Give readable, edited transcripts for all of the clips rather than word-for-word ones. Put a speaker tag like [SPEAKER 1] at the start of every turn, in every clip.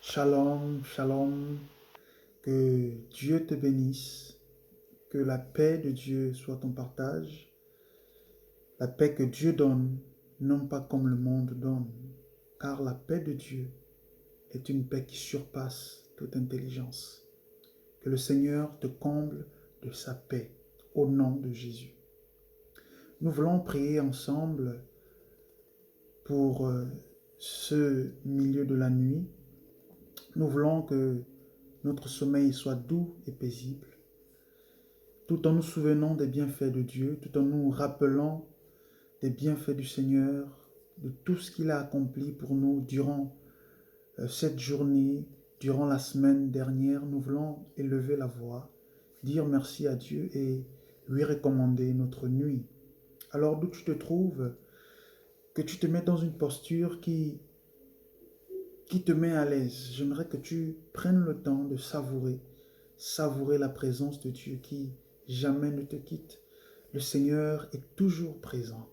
[SPEAKER 1] Shalom, shalom, que Dieu te bénisse, que la paix de Dieu soit ton partage, la paix que Dieu donne, non pas comme le monde donne, car la paix de Dieu est une paix qui surpasse toute intelligence. Que le Seigneur te comble de sa paix, au nom de Jésus. Nous voulons prier ensemble pour ce milieu de la nuit. Nous voulons que notre sommeil soit doux et paisible, tout en nous souvenant des bienfaits de Dieu, tout en nous rappelant des bienfaits du Seigneur, de tout ce qu'il a accompli pour nous durant cette journée, durant la semaine dernière. Nous voulons élever la voix, dire merci à Dieu et lui recommander notre nuit. Alors d'où tu te trouves, que tu te mets dans une posture qui te met à l'aise. J'aimerais que tu prennes le temps de savourer la présence de Dieu qui jamais ne te quitte. Le Seigneur est toujours présent.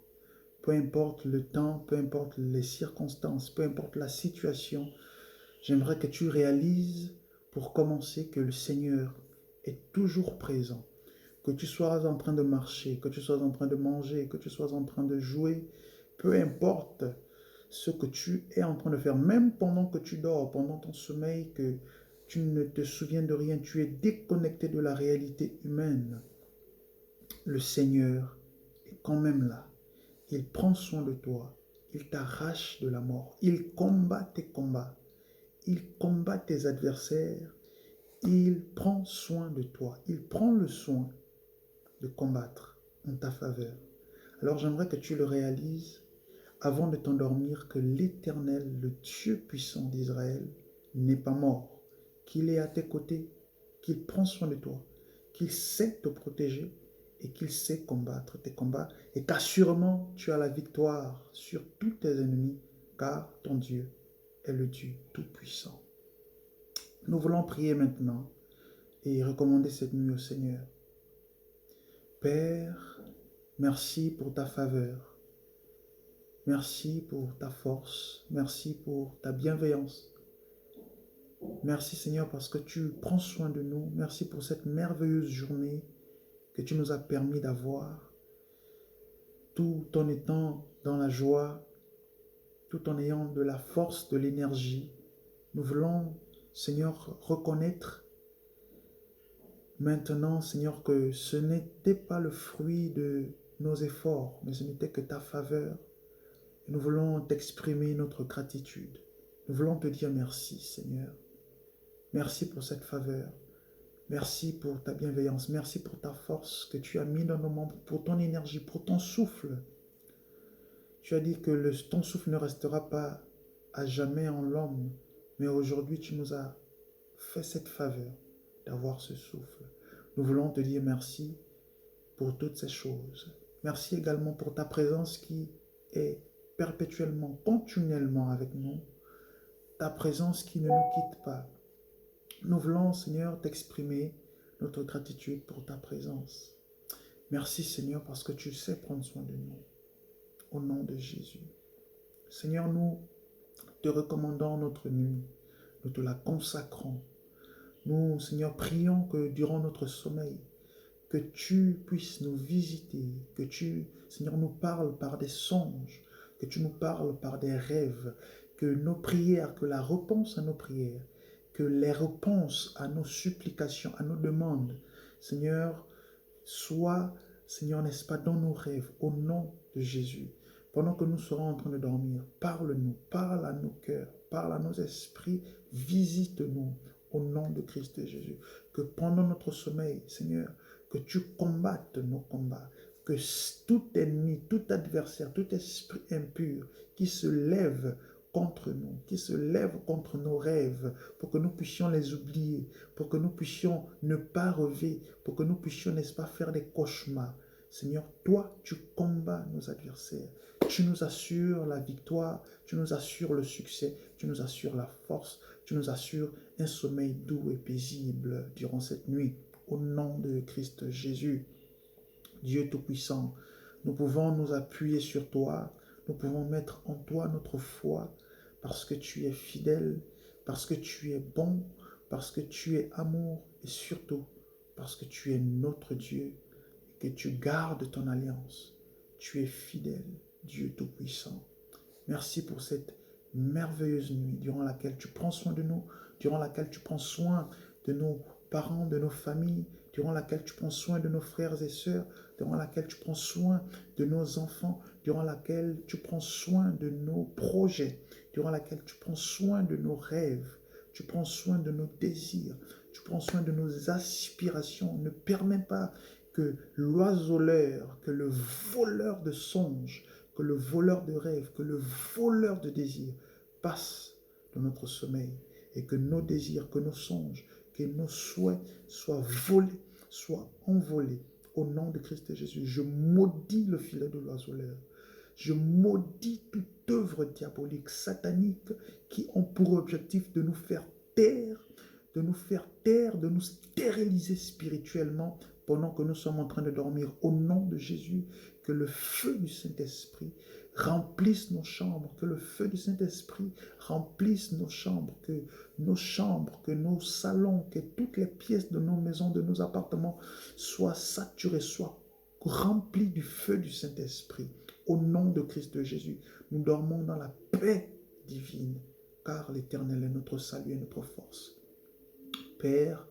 [SPEAKER 1] Peu importe le temps, peu importe les circonstances, peu importe la situation, j'aimerais que tu réalises pour commencer que le Seigneur est toujours présent. Que tu sois en train de marcher, que tu sois en train de manger, que tu sois en train de jouer, peu importe ce que tu es en train de faire, même pendant que tu dors, pendant ton sommeil, que tu ne te souviens de rien, tu es déconnecté de la réalité humaine. Le Seigneur est quand même là. Il prend soin de toi. Il t'arrache de la mort. Il combat tes combats. Il combat tes adversaires. Il prend soin de toi. Il prend le soin de combattre en ta faveur. Alors j'aimerais que tu le réalises avant de t'endormir, que l'Éternel, le Dieu puissant d'Israël, n'est pas mort, qu'il est à tes côtés, qu'il prend soin de toi, qu'il sait te protéger et qu'il sait combattre tes combats et qu'assurément tu as la victoire sur tous tes ennemis, car ton Dieu est le Dieu tout-puissant. Nous voulons prier maintenant et recommander cette nuit au Seigneur. Père, merci pour ta faveur. Merci pour ta force. Merci pour ta bienveillance. Merci Seigneur parce que tu prends soin de nous. Merci pour cette merveilleuse journée que tu nous as permis d'avoir, tout en étant dans la joie, tout en ayant de la force, de l'énergie. Nous voulons, Seigneur, reconnaître maintenant, Seigneur, que ce n'était pas le fruit de nos efforts, mais ce n'était que ta faveur. Et nous voulons t'exprimer notre gratitude. Nous voulons te dire merci, Seigneur. Merci pour cette faveur. Merci pour ta bienveillance. Merci pour ta force que tu as mis dans nos membres, pour ton énergie, pour ton souffle. Tu as dit que ton souffle ne restera pas à jamais en l'homme, mais aujourd'hui tu nous as fait cette faveur d'avoir ce souffle. Nous voulons te dire merci pour toutes ces choses. Merci également pour ta présence qui est perpétuellement, continuellement avec nous. Ta présence qui ne nous quitte pas. Nous voulons, Seigneur, t'exprimer notre gratitude pour ta présence. Merci, Seigneur, parce que tu sais prendre soin de nous. Au nom de Jésus. Seigneur, nous te recommandons notre nuit. Nous te la consacrons. Nous, Seigneur, prions que durant notre sommeil, que tu puisses nous visiter, que tu, Seigneur, nous parles par des songes, que tu nous parles par des rêves, que nos prières, que la réponse à nos prières, que les réponses à nos supplications, à nos demandes, Seigneur, soient, Seigneur, n'est-ce pas, dans nos rêves, au nom de Jésus. Pendant que nous serons en train de dormir, parle-nous, parle à nos cœurs, parle à nos esprits, visite-nous au nom de Christ Jésus. Que pendant notre sommeil, Seigneur, que tu combattes nos combats, que tout ennemi, tout adversaire, tout esprit impur qui se lève contre nous, qui se lève contre nos rêves, pour que nous puissions les oublier, pour que nous puissions ne pas rêver, pour que nous puissions, n'est-ce pas, faire des cauchemars. Seigneur, toi, tu combats nos adversaires. Tu nous assures la victoire, tu nous assures le succès, tu nous assures la force, tu nous assures un sommeil doux et paisible durant cette nuit. Au nom de Christ Jésus, Dieu Tout-Puissant, nous pouvons nous appuyer sur toi, nous pouvons mettre en toi notre foi, parce que tu es fidèle, parce que tu es bon, parce que tu es amour et surtout parce que tu es notre Dieu et que tu gardes ton alliance. Tu es fidèle, Dieu Tout-Puissant. Merci pour cette merveilleuse nuit durant laquelle tu prends soin de nous, durant laquelle tu prends soin de nos parents, de nos familles, durant laquelle tu prends soin de nos frères et sœurs, durant laquelle tu prends soin de nos enfants, durant laquelle tu prends soin de nos projets, durant laquelle tu prends soin de nos rêves, tu prends soin de nos désirs, tu prends soin de nos aspirations. Ne permets pas que l'oiseleur, que le voleur de songes, que le voleur de rêves, que le voleur de désirs passe dans notre sommeil et que nos désirs, que nos songes, que nos souhaits soient volés, soient envolés. Au nom de Christ Jésus, je maudis le filet de l'oiseleur. Je maudis toute œuvre diabolique, satanique, qui ont pour objectif de nous faire taire, de nous stériliser spirituellement pendant que nous sommes en train de dormir. Au nom de Jésus, que le feu du Saint-Esprit remplisse nos chambres, que le feu du Saint-Esprit remplisse nos chambres, que nos salons, que toutes les pièces de nos maisons, de nos appartements soient saturées, soient remplies du feu du Saint-Esprit. Au nom de Christ Jésus, nous dormons dans la paix divine, car l'Éternel est notre salut et notre force. Père,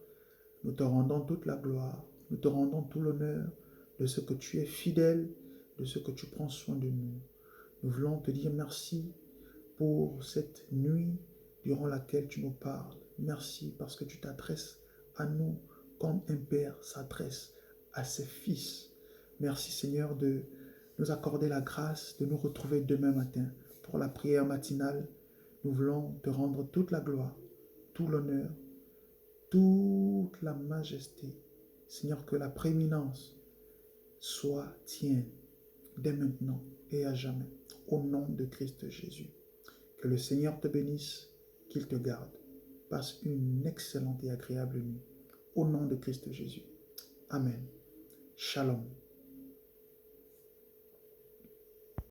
[SPEAKER 1] nous te rendons toute la gloire, nous te rendons tout l'honneur de ce que tu es fidèle, de ce que tu prends soin de nous. Nous voulons te dire merci pour cette nuit durant laquelle tu nous parles. Merci parce que tu t'adresses à nous comme un père s'adresse à ses fils. Merci Seigneur de nous accorder la grâce de nous retrouver demain matin pour la prière matinale. Nous voulons te rendre toute la gloire, tout l'honneur, toute la majesté. Seigneur, que la prééminence soit tienne dès maintenant et à jamais. Au nom de Christ Jésus. Que le Seigneur te bénisse, qu'il te garde. Passe une excellente et agréable nuit. Au nom de Christ Jésus. Amen. Shalom.